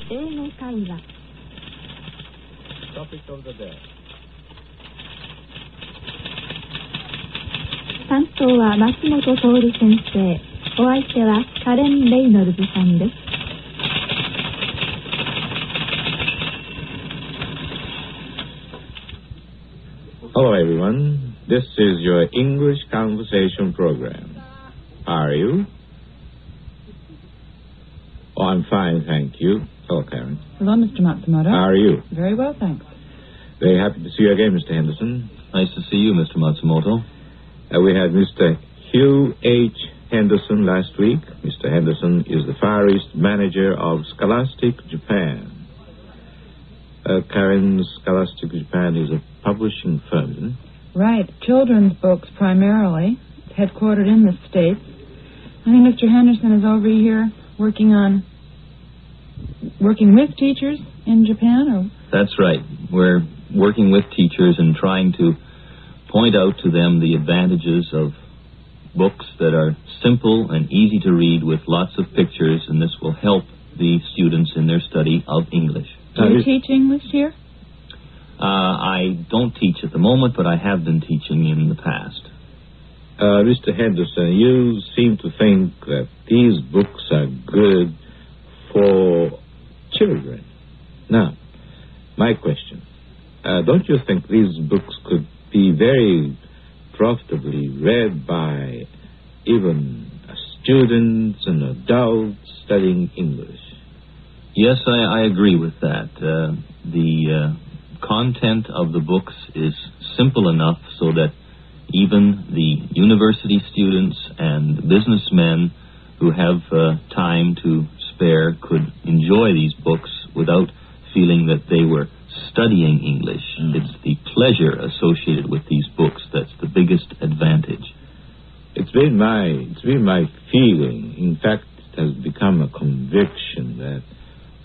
英語会話 Topic of the day. 担当は松本徹先生。お相手はカレン・レイノルズさんです。Hello everyone, this is your English conversation program. How are you? Oh, I'm fine, thank you. Hello, Karen. Hello, Mr. Matsumoto. How are you? Very well, thanks. Very happy to see you again, Mr. Henderson. Nice to see you, Mr. Matsumoto. We had Mr. Hugh H. Henderson last week. Mr. Henderson is the Far East manager of Scholastic Japan. Karen, Scholastic Japan is a publishing firm, isn't it? Right. Children's books primarily. It's headquartered in the States. I think Mr. Henderson is over here working with teachers in Japan, or? That's right. We're working with teachers and trying to point out to them the advantages of books that are simple and easy to read with lots of pictures, and this will help the students in their study of English. Do you teach English here? I don't teach at the moment, but I have been teaching in the past. Mr. Henderson, you seem to think that these books are good for children. Now, my question, don't you think these books could be very profitably read by even students and adults studying English? Yes, I agree with that. The content of the books is simple enough so that even the university students and businessmen who have time to spare could enjoy these books without feeling that they were studying English. It's the pleasure associated with these books that's the biggest advantage. It's been my feeling, in fact, it has become a conviction that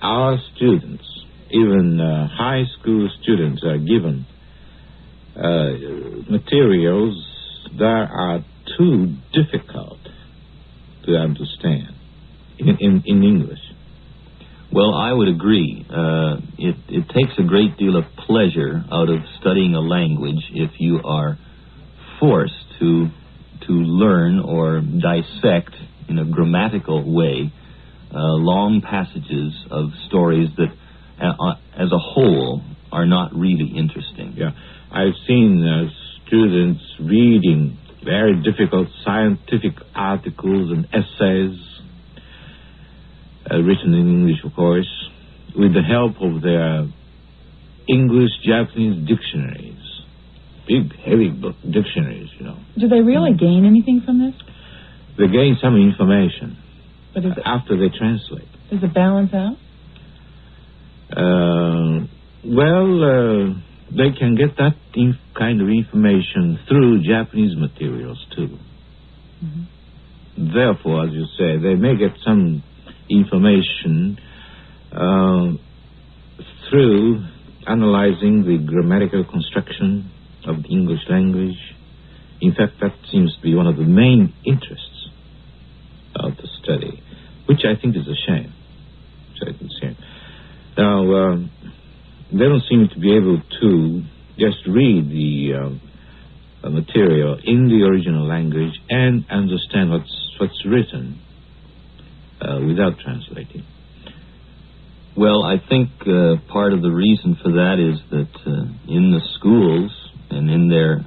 our students, even high school students, are given materials that are too difficult to understand in English. Well, I would agree. It takes a great deal of pleasure out of studying a language if you are forced to learn or dissect in a grammatical way long passages of stories that as a whole are not really interesting. Yeah, I've seen students reading very difficult scientific articles and essays written in English, of course, with the help of their English-Japanese dictionaries. Big, heavy book dictionaries, you know. Do they really gain anything from this? They gain some information But after they translate. Does it balance out? They can get that kind of information through Japanese materials, too. Mm-hmm. Therefore, as you say, they may get some information through analyzing the grammatical construction of the English language. In fact, that seems to be one of the main interests of the study, which I think is a shame. Now, they don't seem to be able to just read the material in the original language and understand what's written without translating. Well, I think part of the reason for that is that in the schools and in their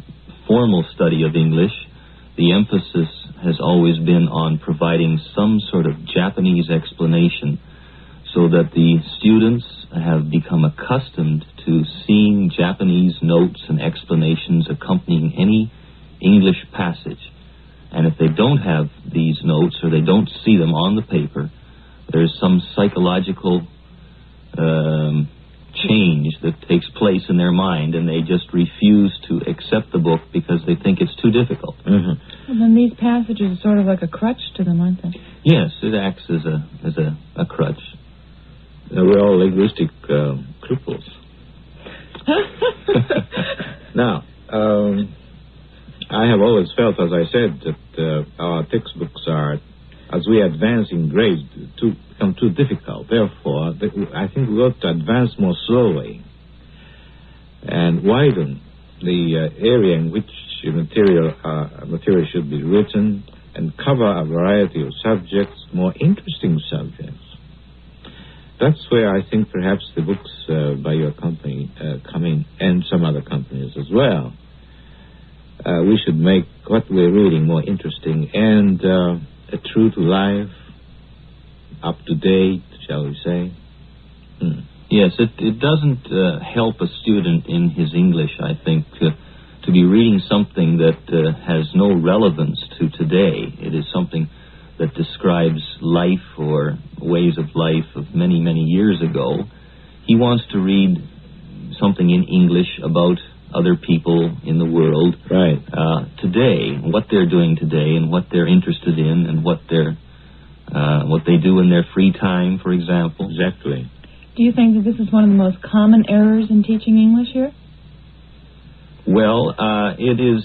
formal study of English, the emphasis has always been on providing some sort of Japanese explanation so that the students have become accustomed to seeing Japanese notes and explanations accompanying any English passage. And if they don't have these notes or they don't see them on the paper, there's some psychological change that takes place in their mind, and they just refuse to accept the book because they think it's too difficult. Mm-hmm. Well, then these passages are sort of like a crutch to them, aren't they? Yes, it acts as a crutch. We're all linguistic cripples. Now, I have always felt, as I said, that our textbooks are, as we advance in grade, too become too difficult. Therefore, I think we ought to advance more slowly and widen the area in which material should be written and cover a variety of subjects, more interesting subjects. That's where I think perhaps the books by your company come in, and some other companies as well. We should make what we're reading more interesting and true to life, up to date, shall we say. Yes, it doesn't help a student in his English, I think, to be reading something that has no relevance to today. It is something that describes life or ways of life of many, many years ago. He wants to read something in English about other people in the world today, what they're doing today and what they're interested in and what they do in their free time, for example. Exactly. Do you think that this is one of the most common errors in teaching English here? Well, it is.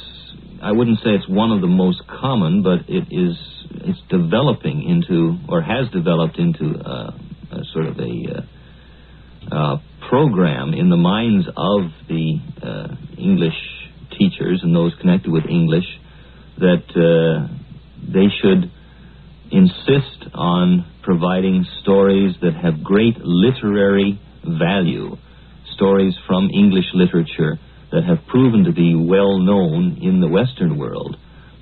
I wouldn't say it's one of the most common, but it's developing into, or has developed into, a sort of a program in the minds of the English teachers and those connected with English that they should insist on providing stories that have great literary value, stories from English literature that have proven to be well known in the Western world.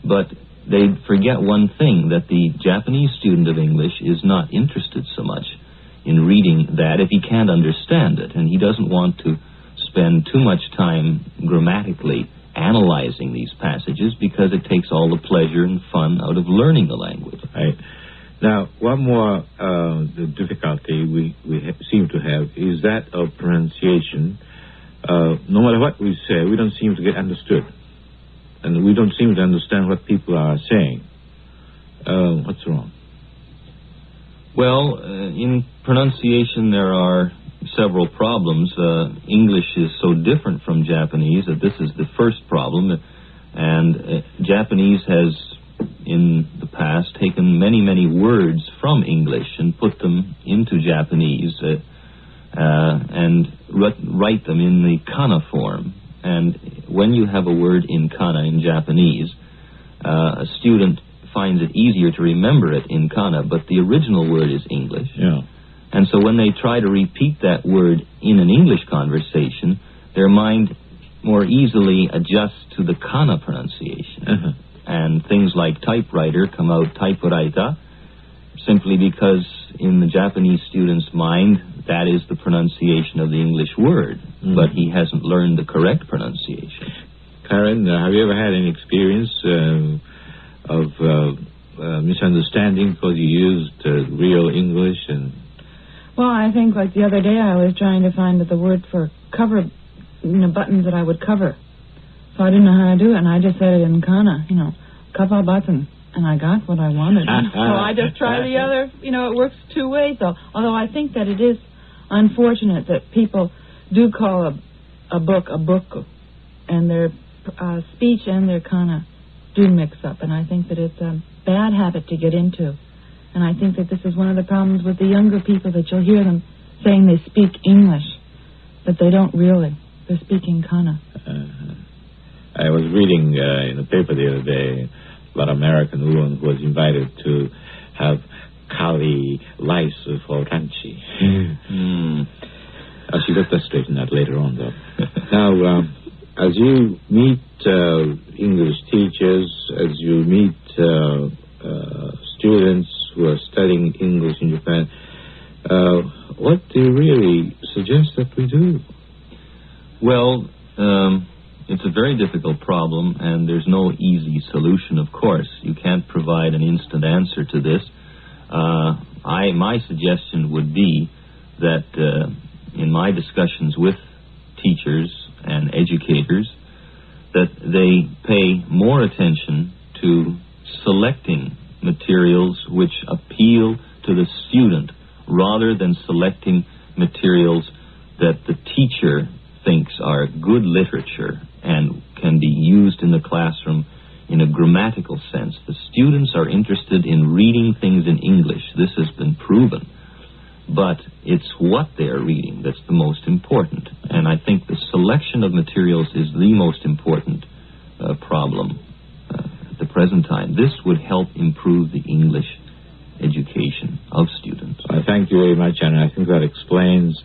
But they forget one thing, that the Japanese student of English is not interested so much in reading that if he can't understand it, and he doesn't want to spend too much time grammatically analyzing these passages because it takes all the pleasure and fun out of learning the language. Right. Now, one more difficulty we seem to have is that of pronunciation. No matter what we say, we don't seem to get understood. And we don't seem to understand what people are saying. What's wrong? Well, in pronunciation there are several problems. English is so different from Japanese that this is the first problem. And Japanese has, in the past, taken many, many words from English and put them into Japanese and write them in the kana form. And when you have a word in kana in Japanese, a student finds it easier to remember it in kana, but the original word is English. Yeah. And so when they try to repeat that word in an English conversation, their mind more easily adjusts to the kana pronunciation. Uh-huh. And things like typewriter come out typewriter, simply because in the Japanese student's mind, that is the pronunciation of the English word, but he hasn't learned the correct pronunciation. Karen, have you ever had any experience of misunderstanding because you used real English? Well, I think like the other day I was trying to find the word for cover, buttons that I would cover. So I didn't know how to do it, and I just said it in kana, cover button. And I got what I wanted. So I just tried the other, it works two ways, though. Although I think that it is unfortunate that people do call a book a book, and their speech and their kana do mix up. And I think that it's a bad habit to get into. And I think that this is one of the problems with the younger people, that you'll hear them saying they speak English, but they don't really. They're speaking kana. I was reading in the paper the other day about an American woman who was invited to have kali rice for ranchi. She got that straightened out later on, though. Now, as you meet English teachers, as you meet students who are studying English in Japan, what do you really suggest that we do? Well, it's a very difficult problem, and there's no easy solution, of course. You can't provide an instant answer to this. My suggestion would be that in my discussions with teachers and educators, that they pay more attention to selecting materials which appeal to the student rather than selecting materials that the teacher thinks are good literature and can be used in the classroom in a grammatical sense. The students are interested in reading things in English. This has been proven. but it's what they're reading that's the most important. And I think the selection of materials is the most important problem at the present time. This would help improve the English education of students. Thank you very much, and I think that explains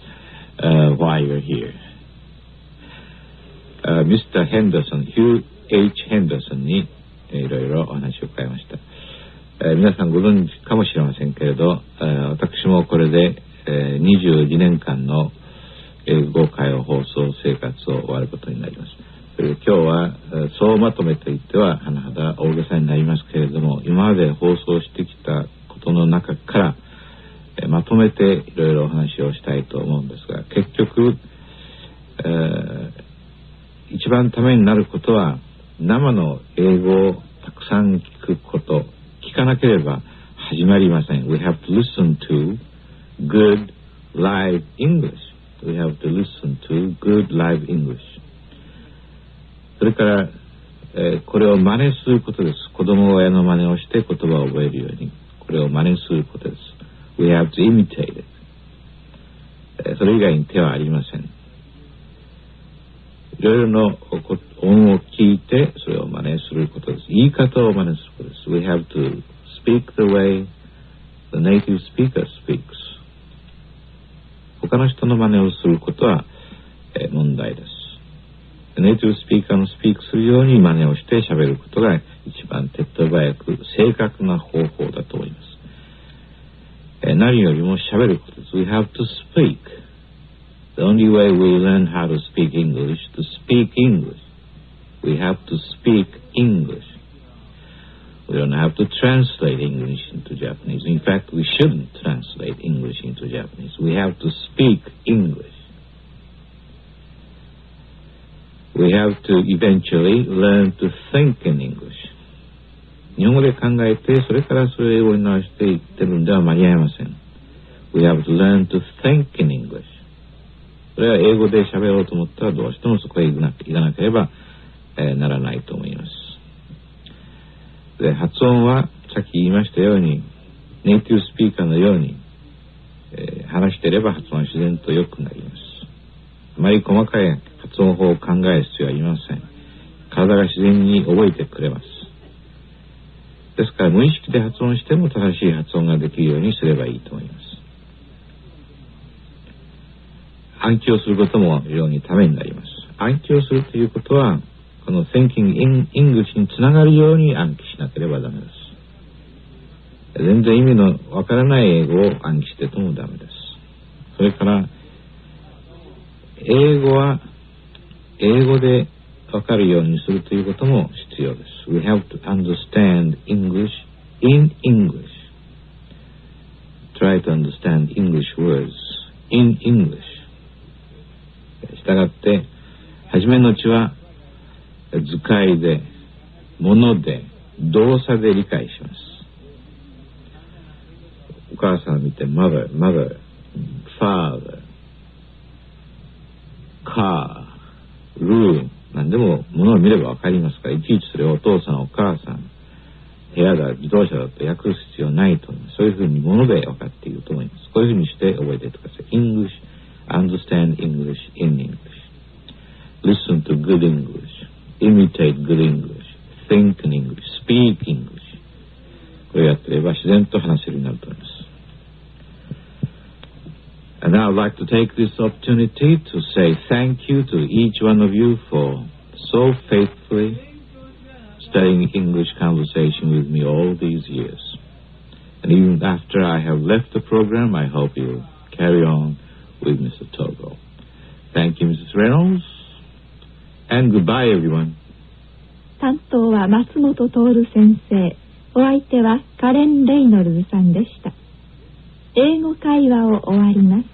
why you're here. Mr. Henderson, Hugh H. Henderson にいろいろお話を伺いました。皆さんご存知かもしれませんけれど、私もこれで、22年間の英語会話放送生活を終わることになります。今日は総まとめといっては甚だ大げさになりますけれども、今まで放送してきたことの中から、まとめていろいろお話をしたいと思うんですが、結局、一番ためになることは生の英語をたくさん聞くこと、聞かなければ始まりません。 We have to listen to good live English. We have to listen to good live English. それから、これを真似することです。子供は親の真似をして言葉を覚えるようにこれを真似することです。 We have to imitate it. それ以外に手はありません。いろいろな音を聞いてそれを真似することです。言い方を真似することです。 We have to speak the way the native speaker speaks. 他の人の真似をすることは、問題です。ネイティブスピーカーのスピークするように真似をして喋ることが一番手っ取り早く正確な方法だと思います。何よりも喋ることです。 We have to speak. The only way we learn how to speak English is to speak English. We have to speak English. We don't have to translate English into Japanese. In fact, we shouldn't translate English into Japanese. We have to speak English. We have to eventually learn to think in English. 日本語で考えて、それからそれを英語に直していってるんでは間に合いません。We have to learn to think in English. それは英語で喋ろうと思ったらどうしてもそこへ行かなければ、ならないと思います。で、発音はさっき言いましたように、ネイティブスピーカーのように、話していれば発音は自然と良くなります。あまり細かい発音法を考える必要はありません。体が自然に覚えてくれます。ですから無意識で発音しても正しい発音ができるようにすればいいと思います。暗記をすることも非常にためになります。暗記をするということはこの Thinking in English につながるように暗記しなければダメです。全然意味のわからない英語を暗記してともダメです。それから英語は英語でわかるようにするということも必要です。 We have to understand English in English. Try to understand English words in English. したがって初めのうちは図解で物で動作で理解します。お母さんを見て mother, father, car, room 何でも物を見ればわかりますから、いちいちそれをお父さんお母さん部屋だ自動車だと訳す必要ないと思います。そういうふうに物で分かっていると思います。こういうふうにして覚えていってください。 English, understand English in English. Listen to good English. Imitate good English. Think in English. Speak English. これをやっていれば自然と話せるようになると思います。And now I'd like to take this opportunity to say thank you to each one of you for so faithfully studying English conversation with me all these years. And even after I have left the program, I hope you'll carry on with Mr. Toru. Thank you, Mrs. Reynolds. And goodbye, everyone. 担当は松本徹先生。お相手はカレン・レイノルズさんでした。英語会話を終わります。